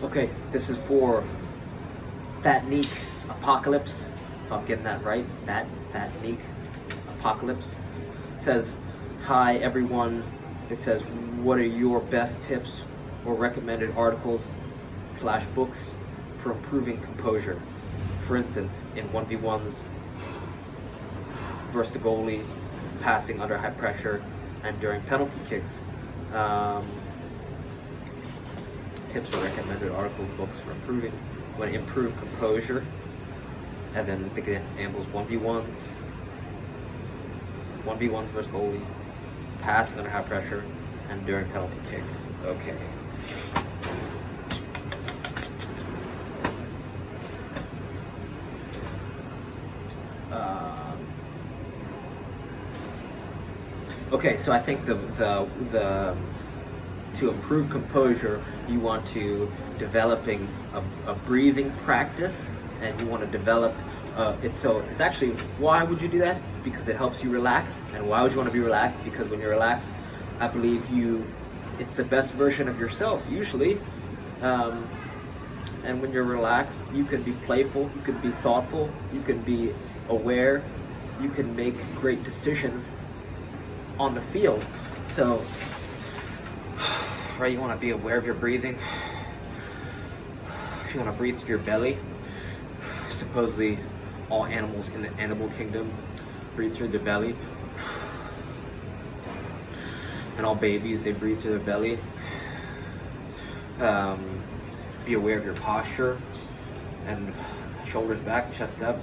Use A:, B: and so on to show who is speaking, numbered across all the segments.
A: Okay, this is for Fat Neek Apocalypse, if I'm getting that right. Fat Neek Apocalypse. It says, hi everyone. It says, what are your best tips or recommended articles / books for improving composure? For instance, in 1v1s versus the goalie, passing under high pressure, and during penalty kicks. Tips or recommended articles, books for improving when improve composure, and then the examples 1v1s versus goalie, passing under high pressure, and during penalty kicks. Okay. Okay, so I think the to improve composure, you want to developing a breathing practice, and you want to develop it's actually, why would you do that? Because it helps you relax. And why would you want to be relaxed? Because when you're relaxed, I believe it's the best version of yourself usually. And when you're relaxed, you can be playful, you can be thoughtful, you can be aware, you can make great decisions on the field. So, right, you want to be aware of your breathing. You want to breathe through your belly. Supposedly, all animals in the animal kingdom breathe through their belly. And all babies, they breathe through their belly. Be aware of your posture and shoulders back, chest up.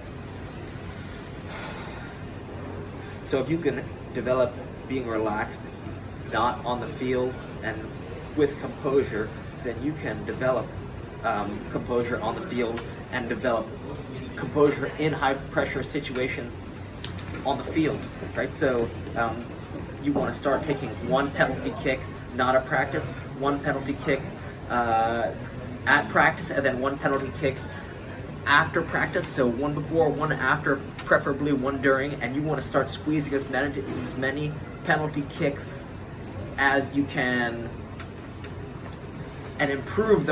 A: So if you can develop being relaxed, not on the field, and with composure, then you can develop composure on the field and develop composure in high pressure situations on the field, right? So you want to start taking one penalty kick, not at practice, one penalty kick at practice, and then one penalty kick after practice. So one before, one after, preferably one during, and you want to start squeezing as many penalty kicks as you can, and improve,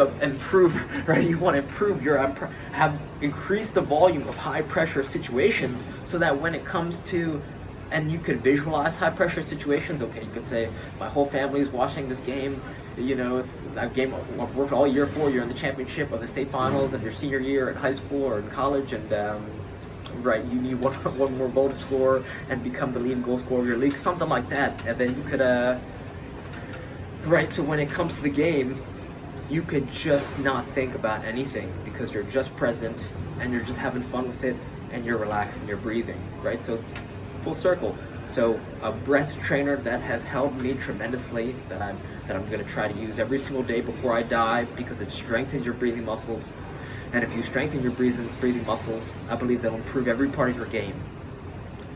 A: right? You want to improve increase the volume of high pressure situations, so that when it comes to, and you could visualize high pressure situations. Okay, you could say, my whole family is watching this game. You know, it's a game I've worked all year for. You're in the championship of the state finals of your senior year in high school or in college, and right, you need one more goal to score and become the leading goal scorer of your league, something like that. And then you could, right, so when it comes to the game, you could just not think about anything, because you're just present and you're just having fun with it, and you're relaxed and you're breathing, right? So it's full circle. So a breath trainer that has helped me tremendously, that I'm going to try to use every single day before I die, because it strengthens your breathing muscles. And if you strengthen your breathing muscles, I believe that'll improve every part of your game.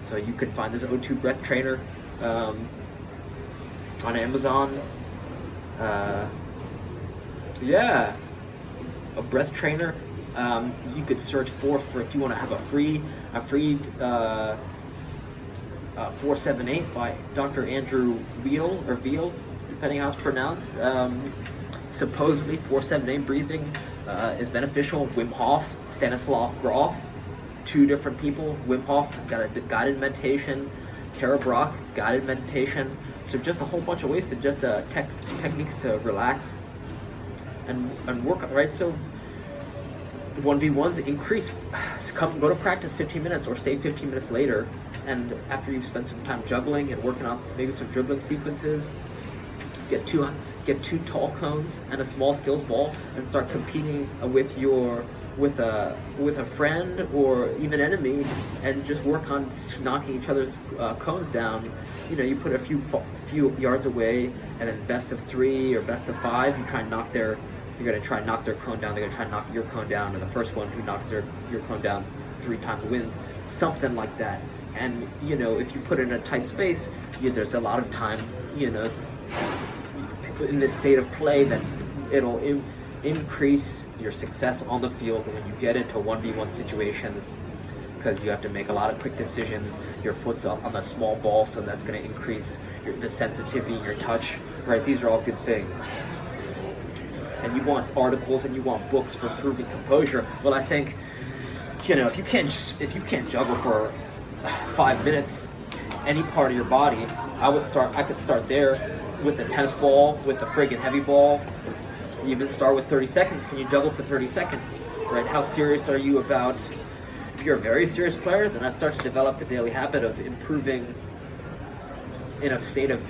A: So you can find this O2 breath trainer on Amazon. Yeah, a breath trainer. You could search for if you want to have a free 478 by Dr. Andrew Veal, depending how it's pronounced. Supposedly 478 breathing is beneficial. Wim Hof, Stanislav Grof, two different people. Wim Hof got a guided meditation, Tara Brach, guided meditation. So just a whole bunch of ways to just techniques to relax and work, right? So 1v1s increase, go to practice 15 minutes or stay 15 minutes later, and after you've spent some time juggling and working on maybe some dribbling sequences, get two tall cones and a small skills ball, and start competing with a friend or even enemy, and just work on knocking each other's cones down. You know, you put a few yards away, and then best of 3 or best of 5, you're going to try and knock their cone down, they're going to try and knock your cone down, and the first one who knocks your cone down 3 times wins, something like that. And, you know, if you put it in a tight space, there's a lot of time, you know, in this state of play, that it'll increase your success on the field when you get into 1v1 situations, because you have to make a lot of quick decisions. Your foot's up on the small ball, so that's going to increase the sensitivity in your touch, right? These are all good things. and you want articles and you want books for improving composure. Well, I think, if you can't juggle for 5 minutes, any part of your body, I could start there with a tennis ball, with a friggin' heavy ball. You even start with 30 seconds. Can you juggle for 30 seconds? Right? How serious are you about? If you're a very serious player, then I start to develop the daily habit of improving in a state of,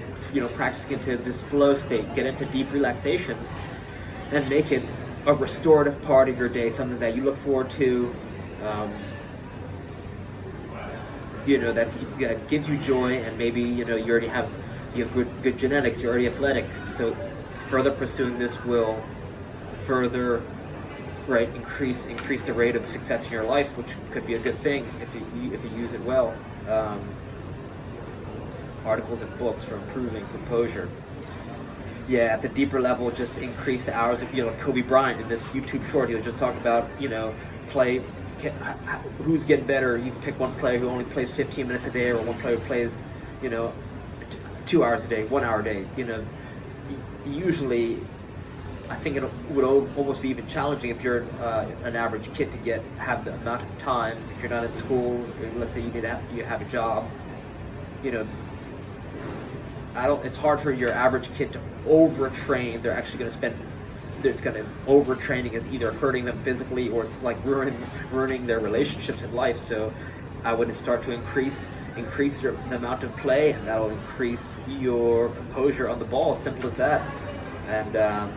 A: practicing into this flow state, get into deep relaxation, and make it a restorative part of your day, something that you look forward to, that gives you joy, and maybe, you already have good genetics, you're already athletic, so further pursuing this will further, right, increase the rate of success in your life, which could be a good thing if you use it well. Articles and books for improving composure. Yeah, at the deeper level, just increase the hours of, Kobe Bryant in this YouTube short, he'll just talk about, who's getting better. You can pick one player who only plays 15 minutes a day, or one player who plays, 2 hours a day, 1 hour a day. Usually, I think it would almost be even challenging if you're an average kid to have the amount of time. If you're not in school, let's say you have a job, it's hard for your average kid to overtrain. They're actually going to spend. It's going to overtraining is either hurting them physically, or it's like ruining their relationships in life. So I would start to increase the amount of play, and that'll increase your composure on the ball. Simple as that. And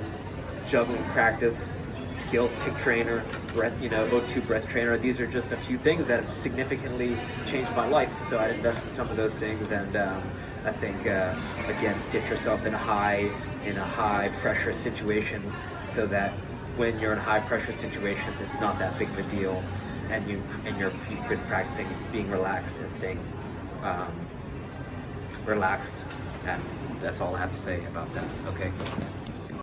A: juggling practice, skills kick trainer, breath, O2 breath trainer. These are just a few things that have significantly changed my life. So I invest in some of those things, and I think again, get yourself in high pressure situations, so that when you're in high pressure situations, it's not that big of a deal, and you've been practicing being relaxed and staying relaxed. And that's all I have to say about that. Okay.